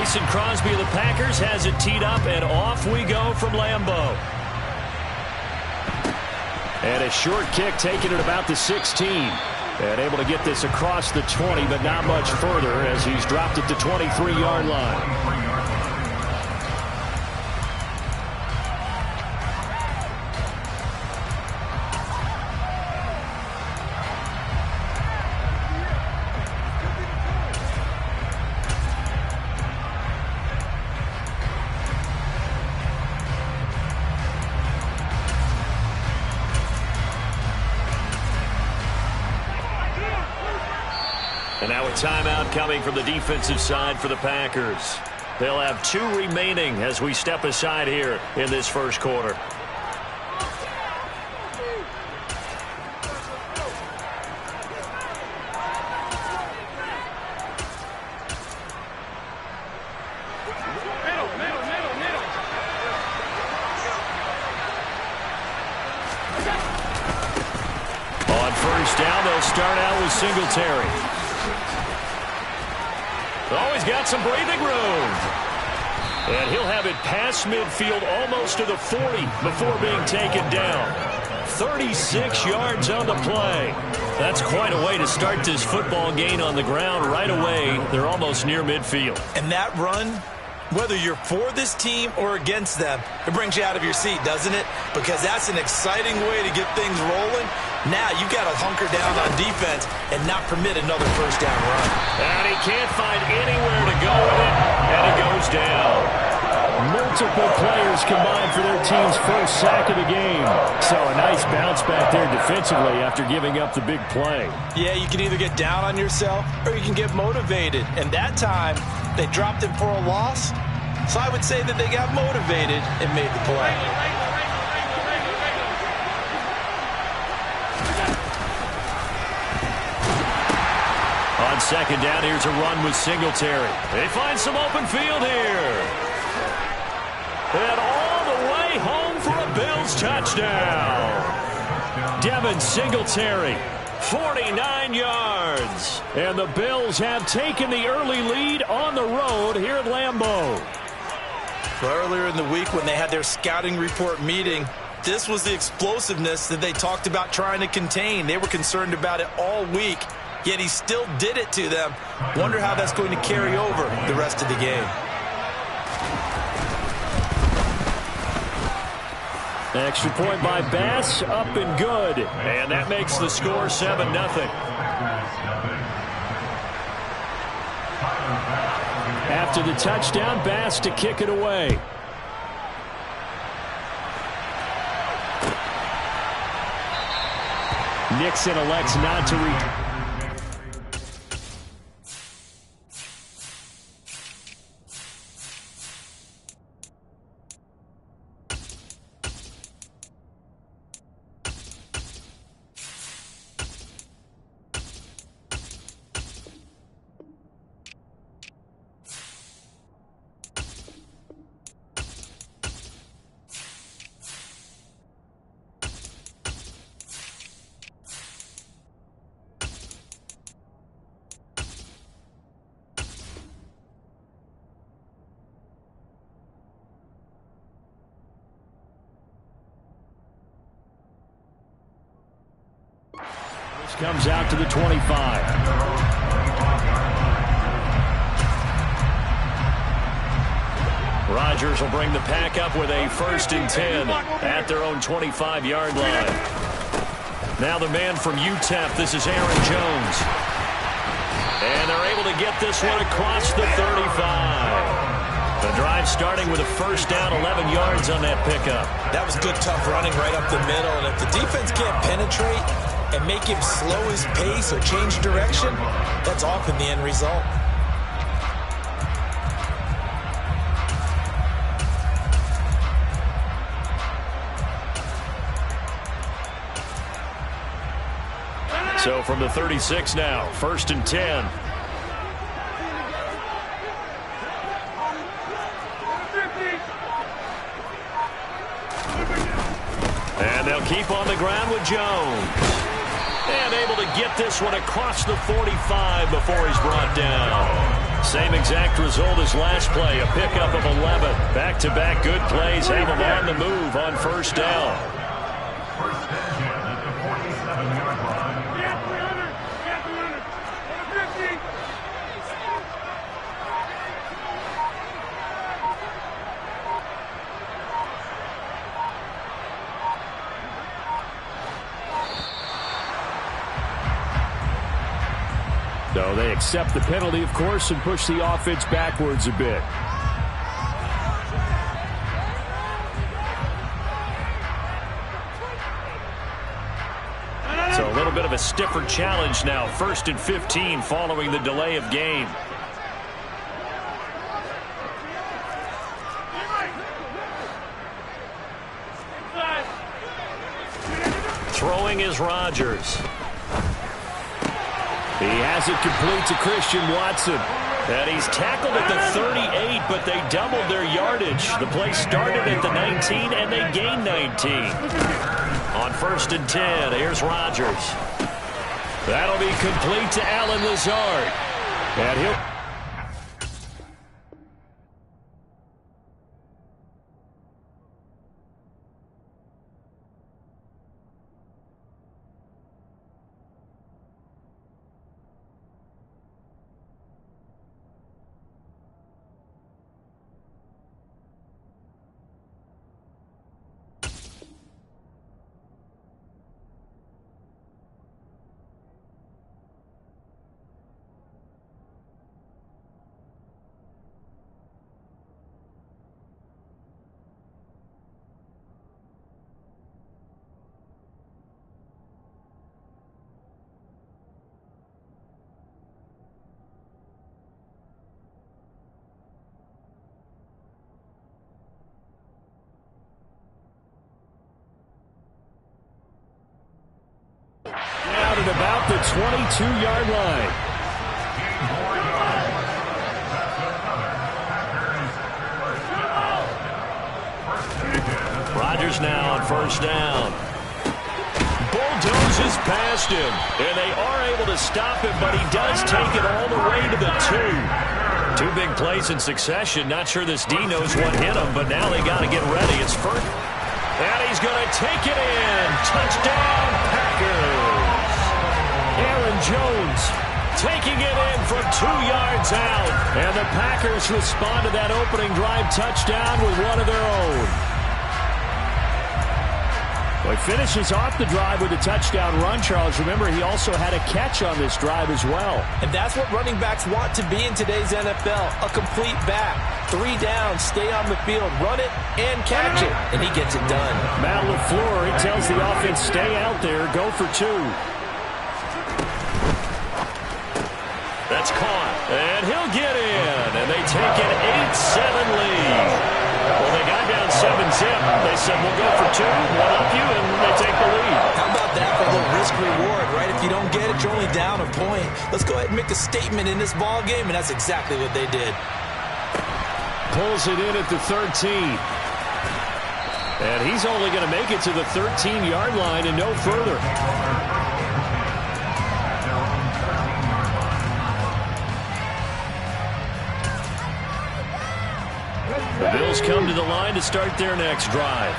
Mason Crosby of the Packers has it teed up, and off we go from Lambeau. And a short kick taken at about the 16. And able to get this across the 20, but not much further as he's dropped it to 23-yard line. And now a timeout coming from the defensive side for the Packers. They'll have 2 remaining as we step aside here in this first quarter. On first down, they'll start out with Singletary. Oh, he's got some breathing room. And he'll have it past midfield almost to the 40 before being taken down. 36 yards on the play. That's quite a way to start this football game on the ground right away. They're almost near midfield. And that run, whether you're for this team or against them, it brings you out of your seat, doesn't it? Because that's an exciting way to get things rolling. Now you've got to hunker down on defense and not permit another first down run. And he can't find anywhere to go with it, and he goes down. Multiple players combined for their team's first sack of the game. So a nice bounce back there defensively after giving up the big play. Yeah, you can either get down on yourself or you can get motivated. And that time, they dropped him for a loss. So I would say that they got motivated and made the play. On second down, here's a run with Singletary. They find some open field here. And all the way home for a Bills touchdown. Devin Singletary, 49 yards. And the Bills have taken the early lead on the road here at Lambeau. Earlier in the week when they had their scouting report meeting, this was the explosiveness that they talked about trying to contain. They were concerned about it all week, yet he still did it to them. Wonder how that's going to carry over the rest of the game. Extra point by Bass, up and good. And that makes the score 7-0. After the touchdown, Bass to kick it away. Nixon elects not to comes out to the 25. Rodgers will bring the pack up with a 1st and 10 at their own 25-yard line. Now the man from UTEP, this is Aaron Jones. And they're able to get this one across the 35. The drive starting with a 1st down, 11 yards on that pickup. That was good, tough running right up the middle. And if the defense can't penetrate and make him slow his pace or change direction, that's often the end result. So from the 36 now, 1st and 10. And they'll keep on the ground with Jones. And able to get this one across the 45 before he's brought down. Same exact result as last play, a pickup of 11. Back-to-back good plays have them on the move on first down. So they accept the penalty, of course, and push the offense backwards a bit. So a little bit of a stiffer challenge now. 1st and 15 following the delay of game. Throwing is Rodgers. He has it complete to Christian Watson. And he's tackled at the 38, but they doubled their yardage. The play started at the 19, and they gained 19. On 1st and 10, here's Rodgers. That'll be complete to Allen Lazard. And he'll... Out at about the 22-yard line. Rodgers now on 1st down. Bulldozes past him, and they are able to stop him, but he does take it all the way to the 2. 2 big plays in succession. Not sure this D knows what hit him, but now they got to get ready. It's first. And he's going to take it in. Touchdown, Packers. Aaron Jones taking it in from 2 yards out. And the Packers respond to that opening drive touchdown with one of their own. Well, he finishes off the drive with a touchdown run, Charles. Remember, he also had a catch on this drive as well. And that's what running backs want to be in today's NFL, a complete back. 3 down, stay on the field, run it, and catch it. And he gets it done. Matt LaFleur, he tells the offense, stay out there, go for 2. That's caught, and he'll get in. And they take an 8-7 lead. Well, they got down 7-zip. They said, we'll go for 2, one up you, and they take the lead. How about that for a little risk-reward, right? If you don't get it, you're only down a point. Let's go ahead and make a statement in this ball game, and that's exactly what they did. Pulls it in at the 13. And he's only going to make it to the 13-yard line and no further. The Bills come to the line to start their next drive.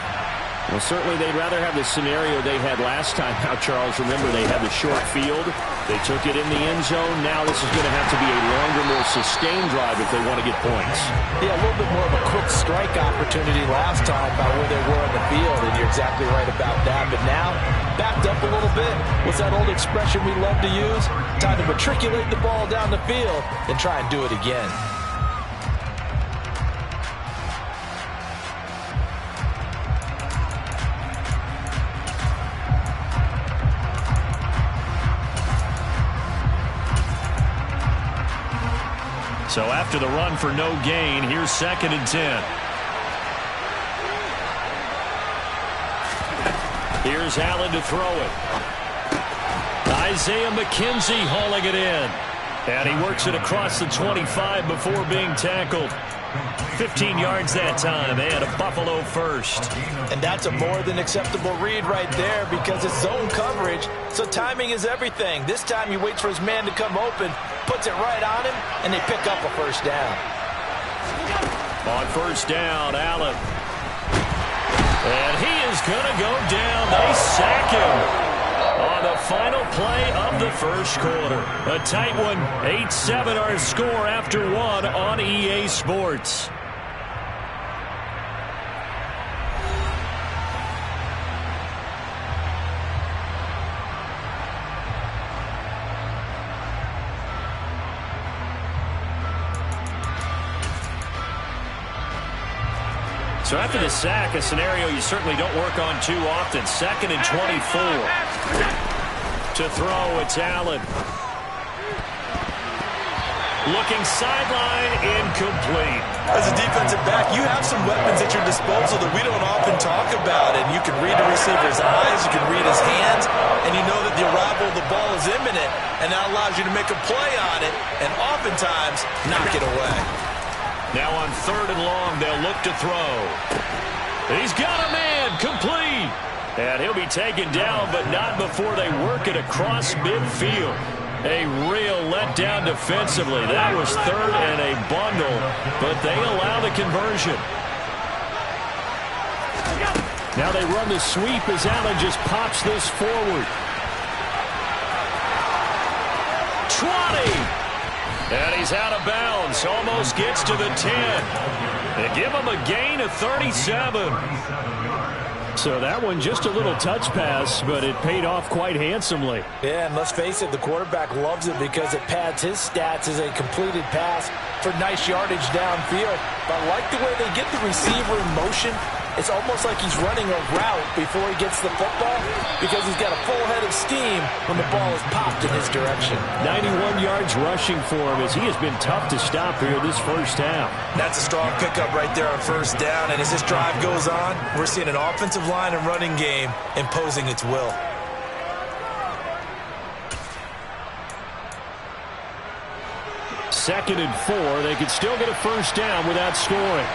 Well, certainly they'd rather have the scenario they had last time. Now, Charles, remember they had the short field. They took it in the end zone. Now this is going to have to be a longer, more sustained drive if they want to get points. Yeah, a little bit more of a quick strike opportunity last time by where they were on the field, and you're exactly right about that. But now, backed up a little bit. What's that old expression we love to use? Time to matriculate the ball down the field and try and do it again. So after the run for no gain, here's 2nd and 10. Here's Allen to throw it. Isaiah McKenzie hauling it in. And he works it across the 25 before being tackled. 15 yards that time, and a Buffalo first. And that's a more than acceptable read right there because it's zone coverage, so timing is everything. This time he waits for his man to come open, puts it right on him, and they pick up a first down. On first down, Allen. And he is going to go down. They sack him on the final play of the first quarter. A tight one, 8-7 our score after one on EA Sports. So after the sack, a scenario you certainly don't work on too often. 2nd and 24. To throw, it's Allen. Looking sideline, incomplete. As a defensive back, you have some weapons at your disposal that we don't often talk about. And you can read the receiver's eyes, you can read his hands, and you know that the arrival of the ball is imminent, and that allows you to make a play on it and oftentimes knock it away. Now on 3rd and long, they'll look to throw. He's got a man, complete. And he'll be taken down, but not before they work it across midfield. A real letdown defensively. That was 3rd and a bundle, but they allow the conversion. Now they run the sweep as Allen just pops this forward. 20. And he's out of bounds. Almost gets to the 10. They give him a gain of 37. So that one just a little touch pass, but it paid off quite handsomely. Yeah, and let's face it, the quarterback loves it because it pads his stats as a completed pass for nice yardage downfield. But I like the way they get the receiver in motion. It's almost like he's running a route before he gets the football because he's got a full head of steam when the ball is popped in his direction. 91 yards rushing for him as he has been tough to stop here this first half. That's a strong pickup right there on first down, and as this drive goes on, we're seeing an offensive line and running game imposing its will. Second and 4, they could still get a first down without scoring.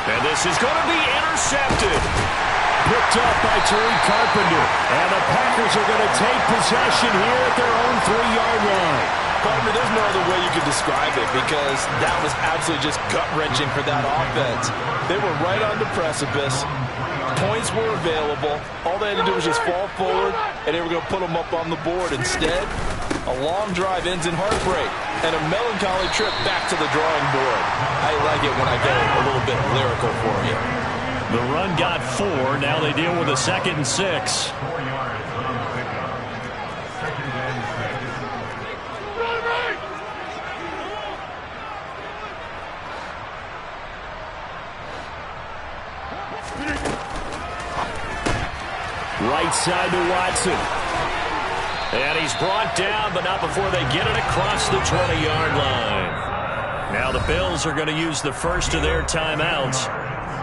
And this is going to be intercepted. Picked up by Tariq Carpenter. And the Packers are going to take possession here at their own 3-yard line. Partner, there's no other way you could describe it because that was absolutely just gut-wrenching for that offense. They were right on the precipice. Points were available. All they had to do was just fall forward, and they were going to put them up on the board. Instead, a long drive ends in heartbreak and a melancholy trip back to the drawing board. I like it when I get a little bit lyrical for you. The run got 4. Now they deal with a 2nd and 6. Right side to Watson. And he's brought down, but not before they get it across the 20-yard line. Now the Bills are going to use the first of their timeouts.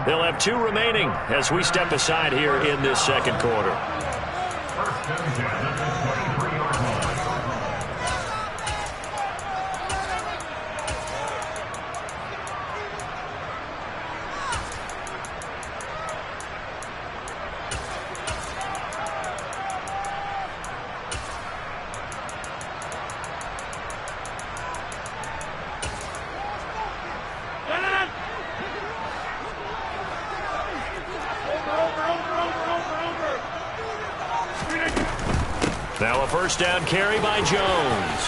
They'll have 2 remaining as we step aside here in this second quarter. Now a first down carry by Jones.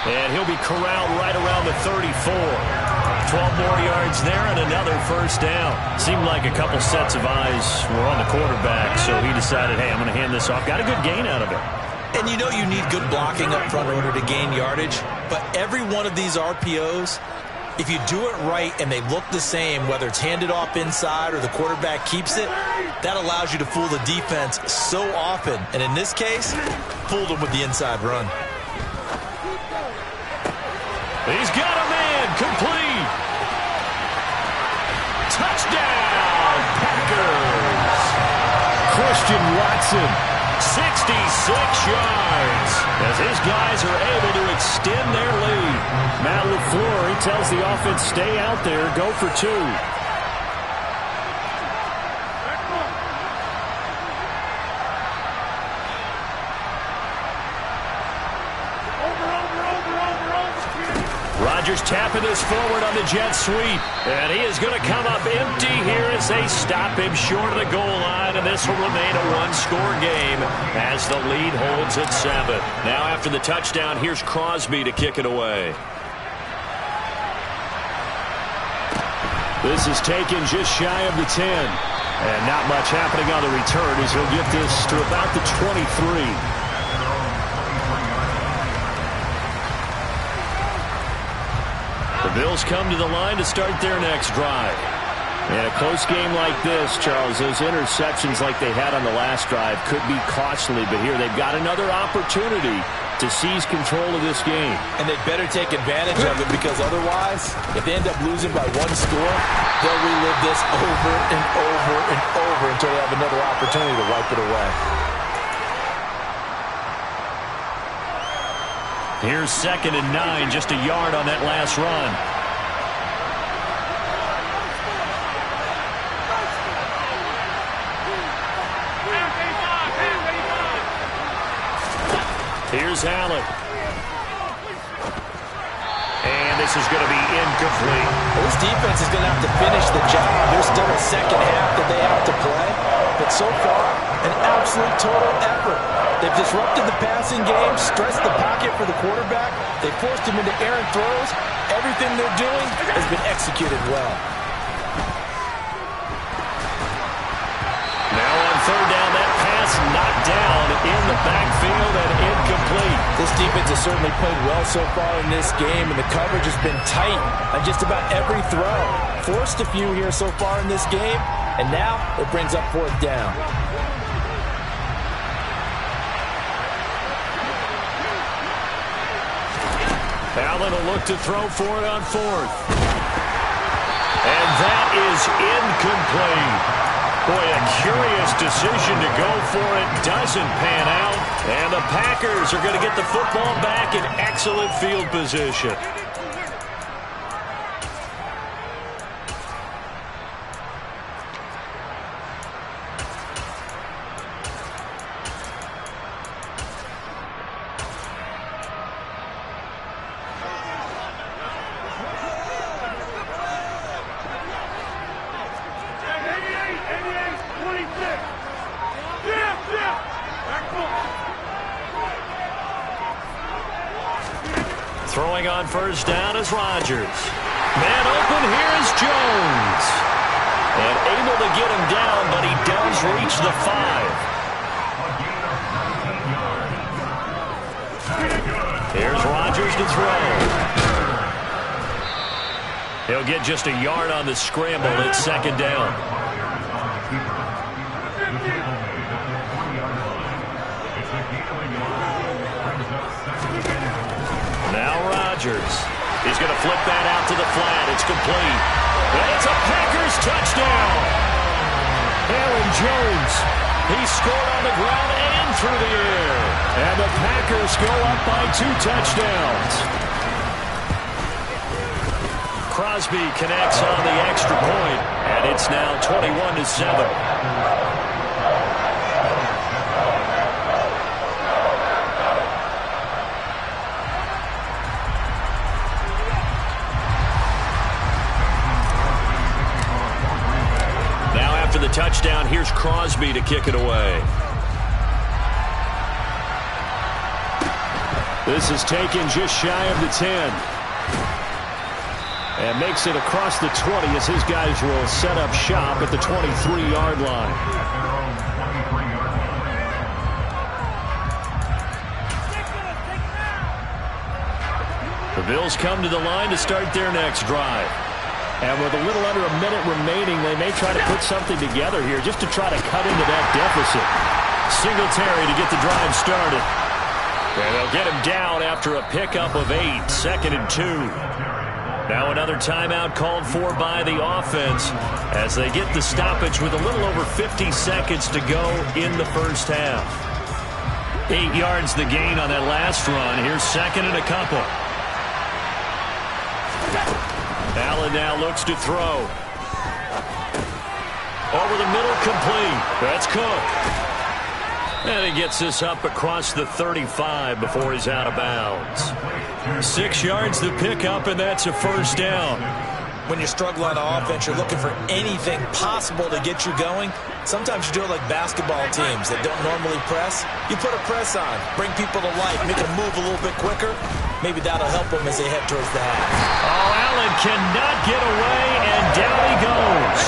And he'll be corralled right around the 34. 12 more yards there and another first down. Seemed like a couple sets of eyes were on the quarterback, so he decided, hey, I'm going to hand this off. Got a good gain out of it. And you know you need good blocking up front in order to gain yardage, but every one of these RPOs, if you do it right and they look the same, whether it's handed off inside or the quarterback keeps it, that allows you to fool the defense so often. And in this case, fooled them with the inside run. He's got a man, complete. Touchdown, Packers. Christian Watson 66 yards as his guys are able to extend their lead. Matt LaFleur, he tells the offense, stay out there, go for two. Rodgers tapping this forward on the jet sweep. And he is going to come up empty here as they stop him short of the goal line. And this will remain a one-score game as the lead holds at 7. Now after the touchdown, here's Crosby to kick it away. This is taken just shy of the 10. And not much happening on the return as he'll get this to about the 23. The Bills come to the line to start their next drive. In a close game like this, Charles, those interceptions like they had on the last drive could be costly, but here they've got another opportunity to seize control of this game. And they better take advantage of it, because otherwise, if they end up losing by one score, they'll relive this over and over and over until they have another opportunity to wipe it away. Here's 2nd and 9, just a yard on that last run. Here's Allen. And this is going to be incomplete. Well, this defense is going to have to finish the job. There's still a second half that they have to play. But so far, an absolute total effort. They've disrupted the passing game, stressed the pocket for the quarterback. They forced him into errant throws. Everything they're doing has been executed well. Now on 3rd down, that pass knocked down in the backfield and incomplete. This defense has certainly played well so far in this game, and the coverage has been tight on just about every throw. Forced a few here so far in this game, and now it brings up 4th down. Allen will look to throw for it on 4th. And that is incomplete. Boy, a curious decision to go for it. Doesn't pan out. And the Packers are going to get the football back in excellent field position. Throwing on 1st down is Rodgers. Man open, here is Jones. And able to get him down, but he does reach the 5. Here's Rodgers to throw. He'll get just a yard on the scramble. It's 2nd down. Now Rodgers. He's going to flip that out to the flat. It's complete. And it's a Packers touchdown. Aaron Jones. He scored on the ground and through the air. And the Packers go up by 2 touchdowns. Crosby connects on the extra point, and it's now 21-7. The touchdown, here's Crosby to kick it away. This is taken just shy of the 10. And makes it across the 20 as his guys will set up shop at the 23-yard line. The Bills come to the line to start their next drive. And with a little under a minute remaining, they may try to put something together here just to try to cut into that deficit. Singletary to get the drive started. And they'll get him down after a pickup of 8, 2nd and 2. Now another timeout called for by the offense as they get the stoppage with a little over 50 seconds to go in the first half. 8 yards the gain on that last run. Here's second and a couple. Allen now looks to throw. Over the middle, complete. That's Cook. And he gets this up across the 35 before he's out of bounds. 6 yards the pickup, and that's a first down. When you struggle on offense, you're looking for anything possible to get you going. Sometimes you do it like basketball teams that don't normally press. You put a press on, bring people to life, make them move a little bit quicker. Maybe that'll help them as they head towards the half. Oh, Allen cannot get away, and down he goes.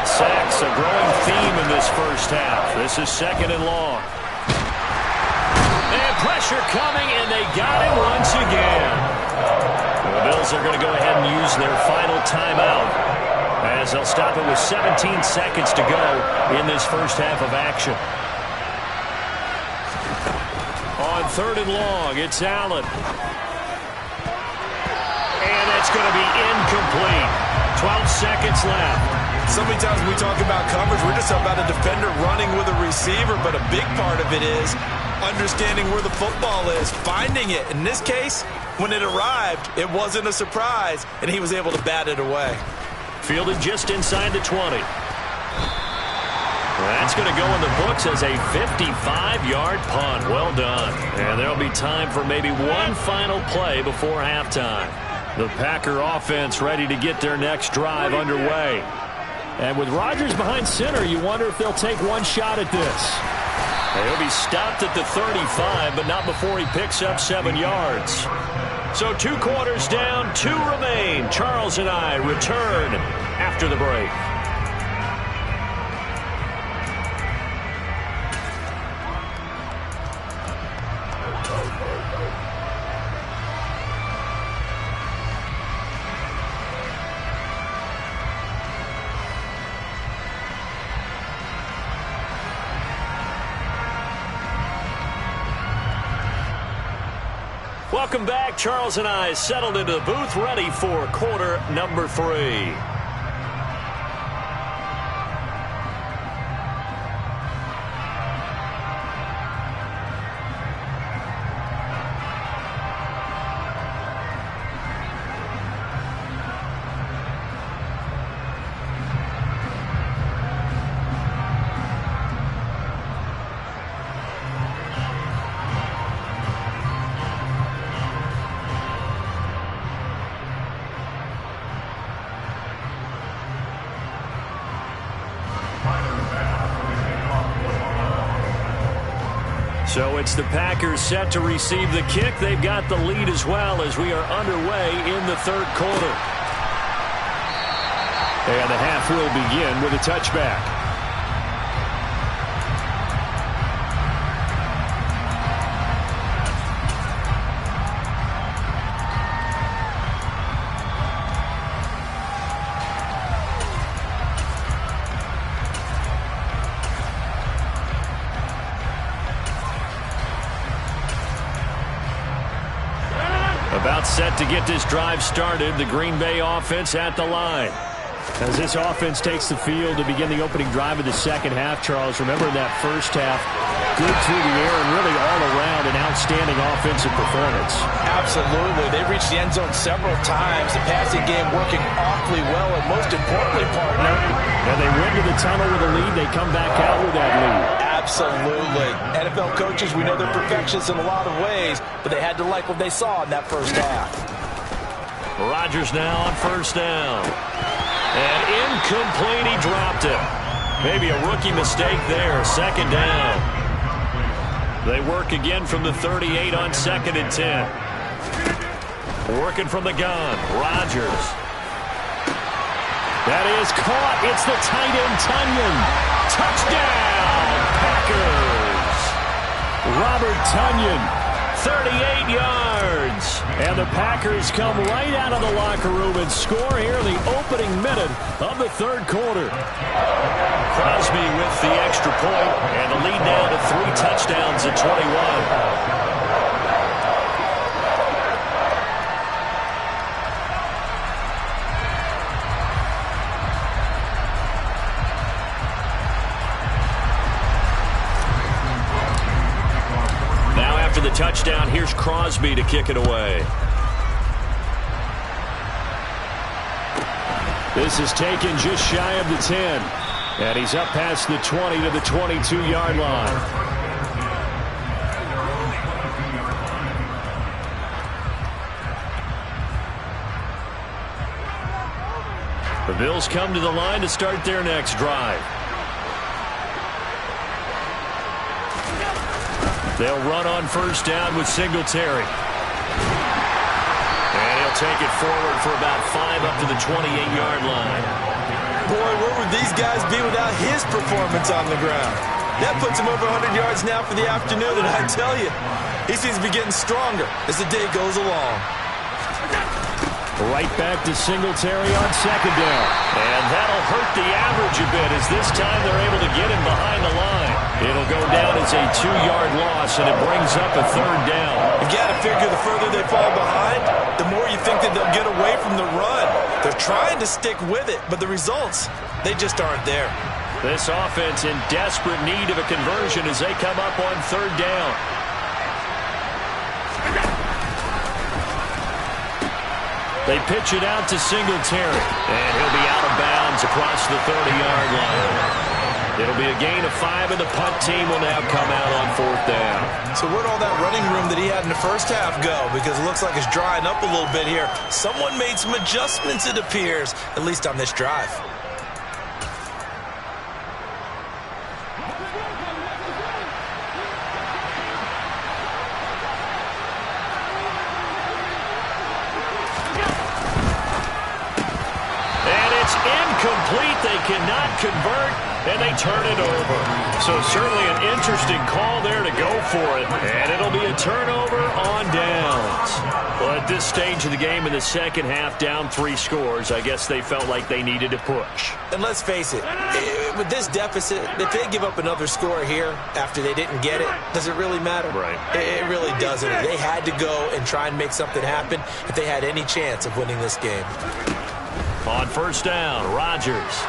Sacks, a growing theme in this first half. This is second and long. And pressure coming, and they got him once again. The Bills are going to go ahead and use their final timeout as they'll stop it with 17 seconds to go in this first half of action. On third and long, it's Allen. And it's going to be incomplete. 12 seconds left. So many times when we talk about coverage, we're just about a defender running with a receiver, but a big part of it is understanding where the football is, finding it. In this case, when it arrived, it wasn't a surprise, and he was able to bat it away. Fielded just inside the 20. That's going to go in the books as a 55-yard punt. Well done. And there'll be time for maybe one final play before halftime. The Packer offense ready to get their next drive underway. And with Rodgers behind center, you wonder if they'll take one shot at this. He'll be stopped at the 35, but not before he picks up 7 yards. So 2 quarters down, 2 remain. Charles and I return after the break. Welcome back. Charles and I settled into the booth, ready for quarter number 3. So it's the Packers set to receive the kick. They've got the lead as well as we are underway in the third quarter. And the half will begin with a touchback. About set to get this drive started. The Green Bay offense at the line. As this offense takes the field to begin the opening drive of the second half, Charles, remember in that first half, good through the air and really all around an outstanding offensive performance. Absolutely. They reached the end zone several times. The passing game working awfully well, and most importantly, partner. And they went to the tunnel with a lead. They come back out with that lead. Absolutely. NFL coaches, we know they're perfectionists in a lot of ways, but they had to like what they saw in that first half. Rodgers now on first down. And incomplete, he dropped it. Maybe a rookie mistake there, second down. They work again from the 38 on second and 10. Working from the gun, Rodgers. That is caught. It's the tight end, Tonyan. Touchdown, Packers. Robert Tonyan, 38 yards. And the Packers come right out of the locker room and score here in the opening minute of the third quarter. Crosby with the extra point, and the lead now to 3 touchdowns at 21. down. Here's Crosby to kick it away. This is taken just shy of the 10. And he's up past the 20 to the 22-yard line. The Bills come to the line to start their next drive. They'll run on first down with Singletary. And he'll take it forward for about 5 up to the 28-yard line. Boy, where would these guys be without his performance on the ground? That puts him over 100 yards now for the afternoon, and I tell you, he seems to be getting stronger as the day goes along. Right back to Singletary on second down. And that'll hurt the average a bit as this time they're able to get him behind the line. It'll go down as a 2-yard loss, and it brings up a third down. You got to figure the further they fall behind, the more you think that they'll get away from the run. They're trying to stick with it, but the results, they just aren't there. This offense in desperate need of a conversion as they come up on third down. They pitch it out to Singletary, and he'll be out of bounds across the 30-yard line. It'll be a gain of 5, and the punt team will now come out on fourth down. So where'd all that running room that he had in the first half go? Because it looks like it's drying up a little bit here. Someone made some adjustments, it appears, at least on this drive. Incomplete. They cannot convert, and they turn it over. So certainly an interesting call there to go for it, and it'll be a turnover on downs. Well, at this stage of the game in the second half, down 3 scores, I guess they felt like they needed to push. And let's face it, with this deficit, if they give up another score here after they didn't get it, does it really matter? Right. It really doesn't. They had to go and try and make something happen if they had any chance of winning this game. On first down, Rodgers.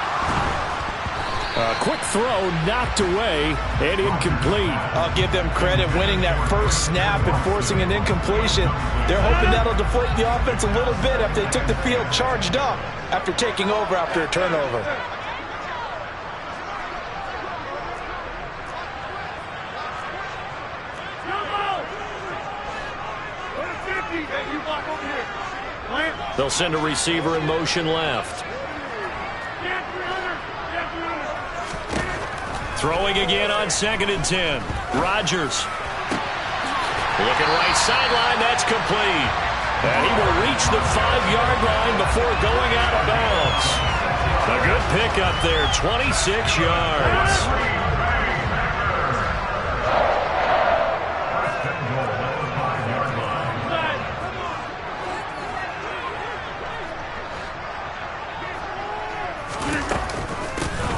A quick throw knocked away and incomplete. I'll give them credit winning that first snap and forcing an incompletion. They're hoping that'll deflate the offense a little bit after they took the field charged up after taking over after a turnover. They'll send a receiver in motion left. Throwing again on 2nd and 10. Rodgers. Looking right sideline. That's complete. And he will reach the 5-yard line before going out of bounds. A good pickup there. 26 yards.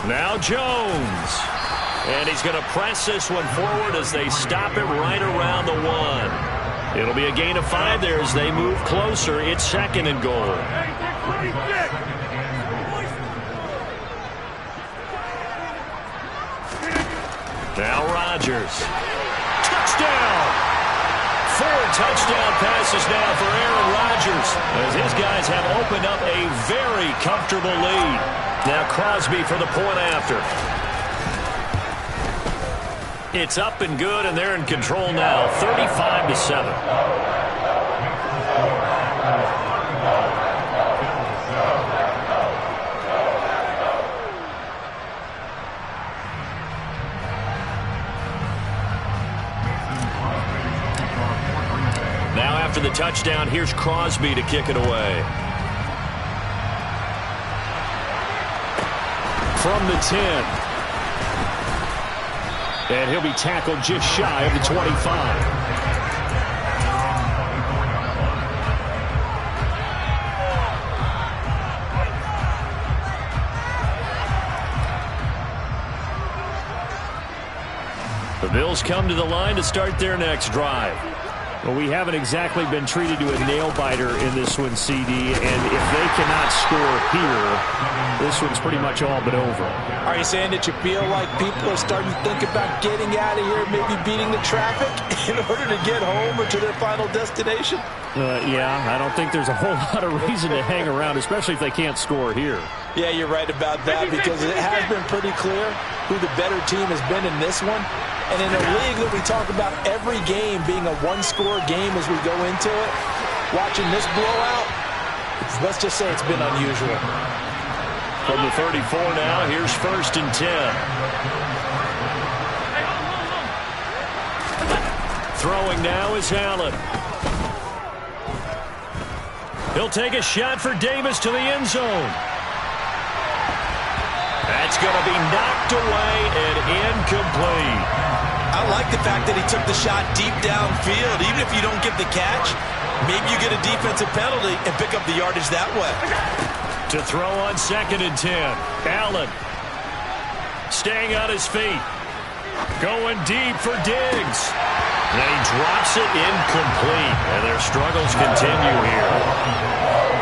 Now Jones. And he's going to press this one forward as they stop it right around the 1. It'll be a gain of 5 there as they move closer. It's 2nd and goal. Now Rodgers. Touchdown! 4 touchdown passes now for Aaron Rodgers as his guys have opened up a very comfortable lead. Now Crosby for the point after. It's up and good, and they're in control now, 35-7. Now after the touchdown, here's Crosby to kick it away. From the 10. And he'll be tackled just shy of the 25. The Bills come to the line to start their next drive. Well, we haven't exactly been treated to a nail-biter in this one, CD, and if they cannot score here, this one's pretty much all but over. Are you saying that you feel like people are starting to think about getting out of here, maybe beating the traffic in order to get home or to their final destination? Yeah, I don't think there's a whole lot of reason to hang around, especially if they can't score here. Yeah, you're right about that, because it has been pretty clear who the better team has been in this one. And in a league that we talk about every game being a one-score game as we go into it, watching this blowout, let's just say it's been unusual. From the 34 now, here's 1st and 10. Throwing now is Allen. He'll take a shot for Davis to the end zone. That's going to be knocked away and incomplete. I like the fact that he took the shot deep downfield. Even if you don't get the catch, maybe you get a defensive penalty and pick up the yardage that way. To throw on 2nd and 10. Allen staying on his feet. Going deep for Diggs. And he drops it incomplete. And their struggles continue here.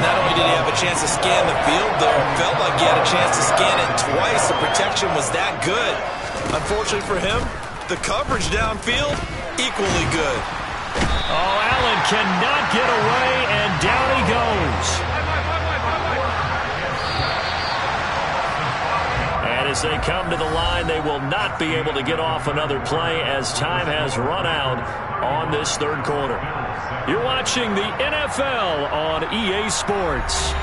Not only did he have a chance to scan the field there, it felt like he had a chance to scan it twice. The protection was that good. Unfortunately for him, the coverage downfield, equally good. Oh, Allen cannot get away, and down he goes. And as they come to the line, they will not be able to get off another play as time has run out on this 3rd quarter. You're watching the NFL on EA Sports.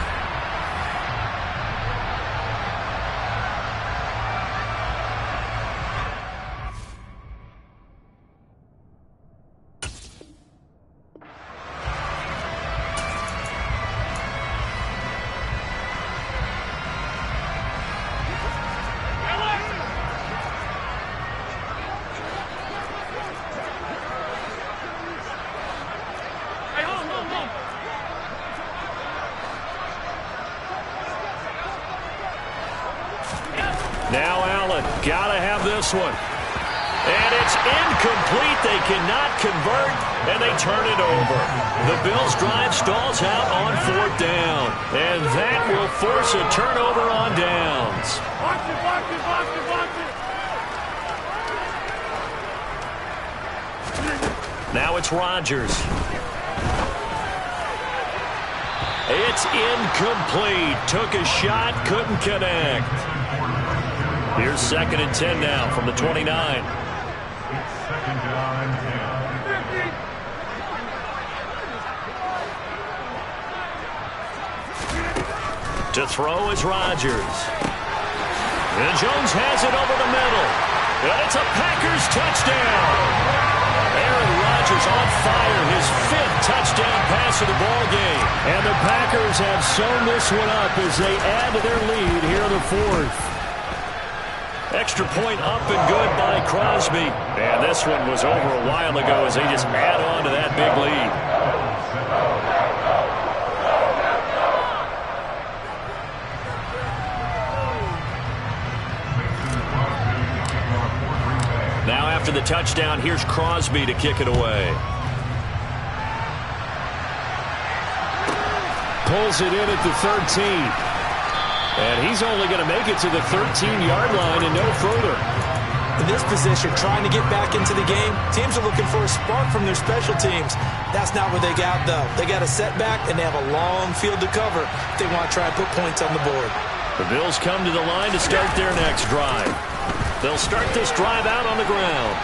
Now Allen, gotta have this one. And it's incomplete. They cannot convert, and they turn it over. The Bills' drive stalls out on 4th down, and that will force a turnover on downs. Now it's Rodgers. It's incomplete. Took a shot, couldn't connect. Here's 2nd and 10 now from the 29. To throw is Rodgers. And Jones has it over the middle. And it's a Packers touchdown. Aaron Rodgers on fire, his 5th touchdown pass of the ball game. And the Packers have sewn this one up as they add to their lead here in the 4th. Extra point up and good by Crosby. And this one was over a while ago as they just add on to that big lead. Now after the touchdown, here's Crosby to kick it away. Pulls it in at the 13. And he's only going to make it to the 13-yard line and no further. In this position, trying to get back into the game, teams are looking for a spark from their special teams. That's not what they got, though. They got a setback, and they have a long field to cover if they want to try and put points on the board. The Bills come to the line to start their next drive. They'll start this drive out on the ground.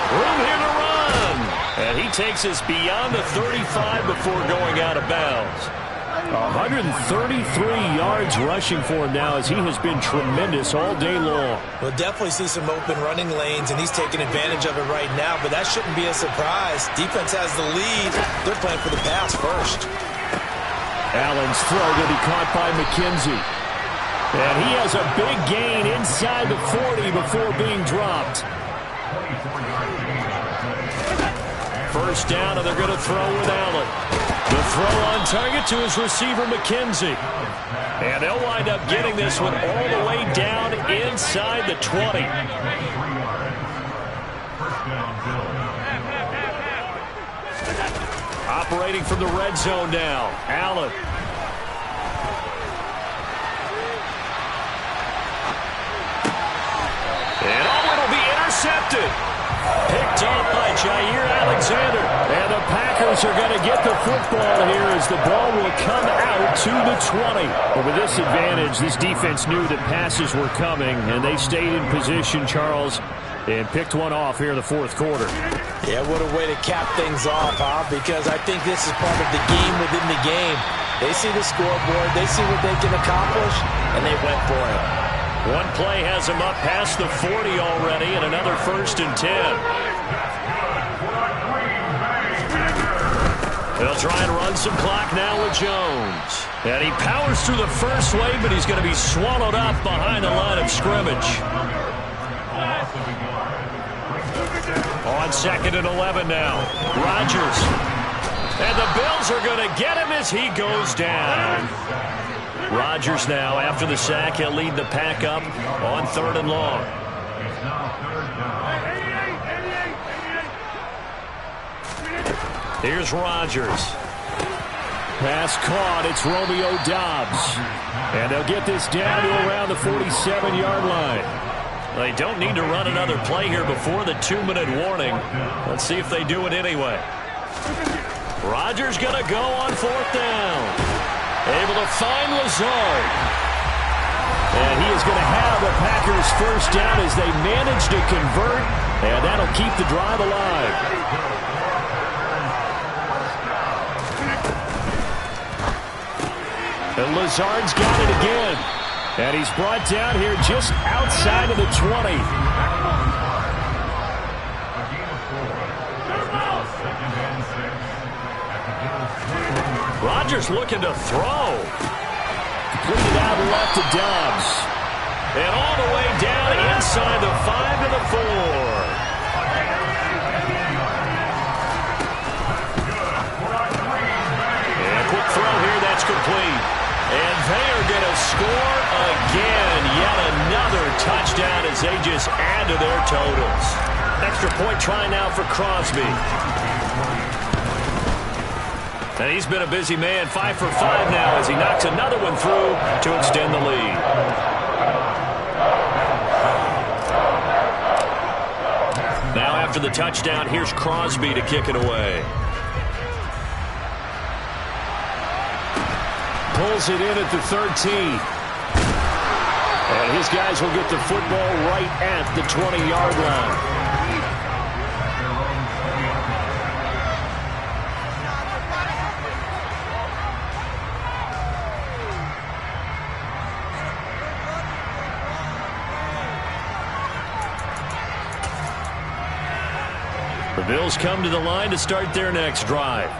Room here to run. And he takes us beyond the 35 before going out of bounds. 133 yards rushing for him now as he has been tremendous all day long. We'll definitely see some open running lanes, and he's taking advantage of it right now, but that shouldn't be a surprise. Defense has the lead. They're playing for the pass first. Allen's throw going to be caught by McKenzie. And he has a big gain inside the 40 before being dropped. First down, and they're going to throw with Allen. The throw on target to his receiver, McKenzie. And they'll wind up getting this one all the way down inside the 20. operating from the red zone now. Allen. And it'll be intercepted. Picked off by Jair Alexander. And the Packers are going to get the football here as the ball will come out to the 20. But with this advantage, this defense knew that passes were coming, and they stayed in position, Charles, and picked one off here in the fourth quarter. Yeah, what a way to cap things off, huh? Because I think this is part of the game within the game. They see the scoreboard, they see what they can accomplish, and they went for it. One play has him up past the 40 already, and another 1st and 10. They'll try and run some clock now with Jones. And he powers through the first wave, but he's going to be swallowed up behind the line of scrimmage. On 2nd and 11 now. Rodgers. And the Bills are going to get him as he goes down. Rodgers now, after the sack, he'll lead the pack up on 3rd and long. Here's Rodgers. Pass caught. It's Romeo Doubs. And they'll get this down to around the 47-yard line. They don't need to run another play here before the 2-minute warning. Let's see if they do it anyway. Rodgers going to go on 4th down. Able to find Lazard. And he is going to have the Packers first down as they manage to convert. And that'll keep the drive alive. And Lazard's got it again. And he's brought down here just outside of the 20. Rodgers looking to throw. Completed out left to Doubs. And all the way down inside the 5 to the 4. And a quick throw here, that's complete. And they are going to score again. Yet another touchdown as they just add to their totals. Extra point try now for Crosby. And he's been a busy man, 5 for 5 now as he knocks another one through to extend the lead. Now after the touchdown, here's Crosby to kick it away. Pulls it in at the 13. And his guys will get the football right at the 20-yard line. The Bills come to the line to start their next drive.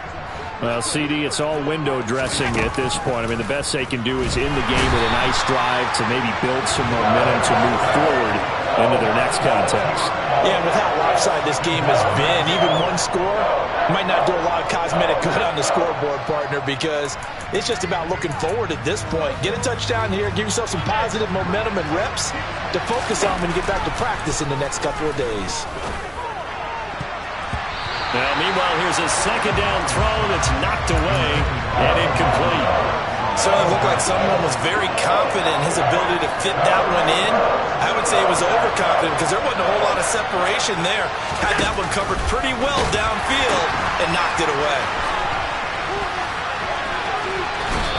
Well, CD, it's all window dressing at this point. I mean, the best they can do is in the game with a nice drive to maybe build some momentum to move forward into their next contest. Yeah, with how lopsided this game has been, even one score might not do a lot of cosmetic good on the scoreboard, partner, because it's just about looking forward at this point. Get a touchdown here, give yourself some positive momentum and reps to focus on when you get back to practice in the next couple of days. Now, meanwhile, here's a 2nd down throw that's knocked away and incomplete. Certainly looked like someone was very confident in his ability to fit that one in. I would say he was overconfident because there wasn't a whole lot of separation there. Had that one covered pretty well downfield and knocked it away.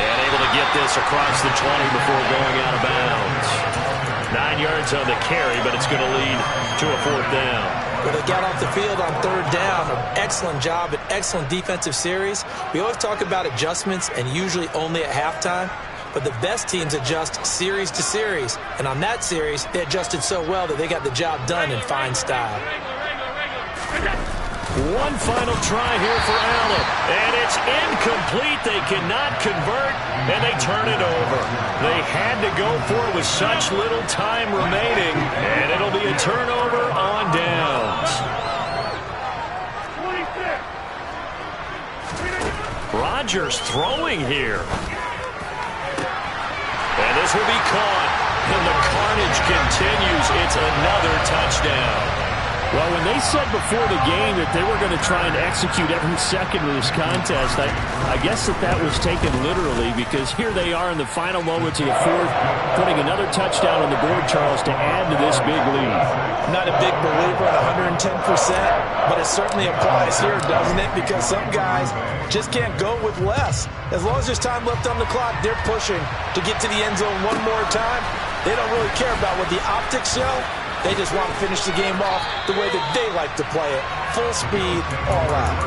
And able to get this across the 20 before going out of bounds. 9 yards on the carry, but it's going to lead to a 4th down. But they got off the field on 3rd down. An excellent job, an excellent defensive series. We always talk about adjustments and usually only at halftime. But the best teams adjust series to series. And on that series, they adjusted so well that they got the job done in fine style. One final try here for Allen. And it's incomplete. They cannot convert, and they turn it over. They had to go for it with such little time remaining, and it'll be a turnover on downs. Rodgers throwing here. And this will be caught. And the carnage continues. It's another touchdown. Well, when they said before the game that they were going to try and execute every second of this contest, I guess that was taken literally, because here they are in the final moments of the fourth, putting another touchdown on the board, Charles, to add to this big lead. Not a big believer at 110%, but it certainly applies here, doesn't it? Because some guys just can't go with less. As long as there's time left on the clock, they're pushing to get to the end zone one more time. They don't really care about what the optics show. They just want to finish the game off the way that they like to play it. Full speed, all out.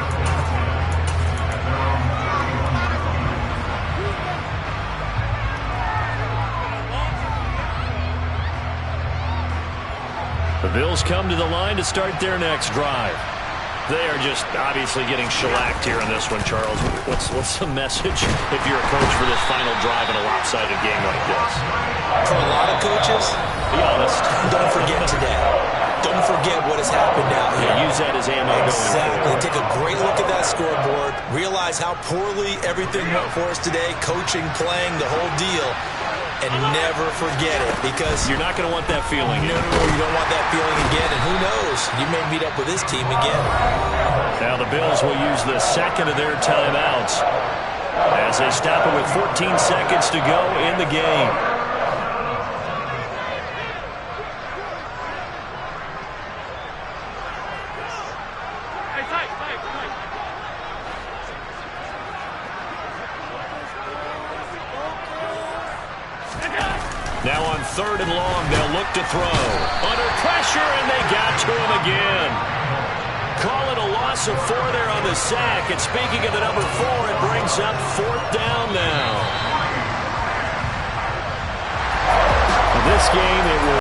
The Bills come to the line to start their next drive. They are just obviously getting shellacked here in this one, Charles. What's the message if you're a coach for this final drive in a lopsided game like this? For a lot of coaches, be honest, don't forget today. Don't forget what has happened out here. Yeah, use that as ammo. Exactly. Take a great look at that scoreboard. Realize how poorly everything went for us today. Coaching, playing, the whole deal. And never forget it, because you're not going to want that feeling. No, you don't want that feeling again. And who knows? You may meet up with this team again. Now the Bills will use the second of their timeouts as they stop it with 14 seconds to go in the game. Now on 3rd and long, they'll look to throw. Under pressure, and they got to him again. Call it a loss of 4 there on the sack. And speaking of the number 4, it brings up 4th down now. In this game, it will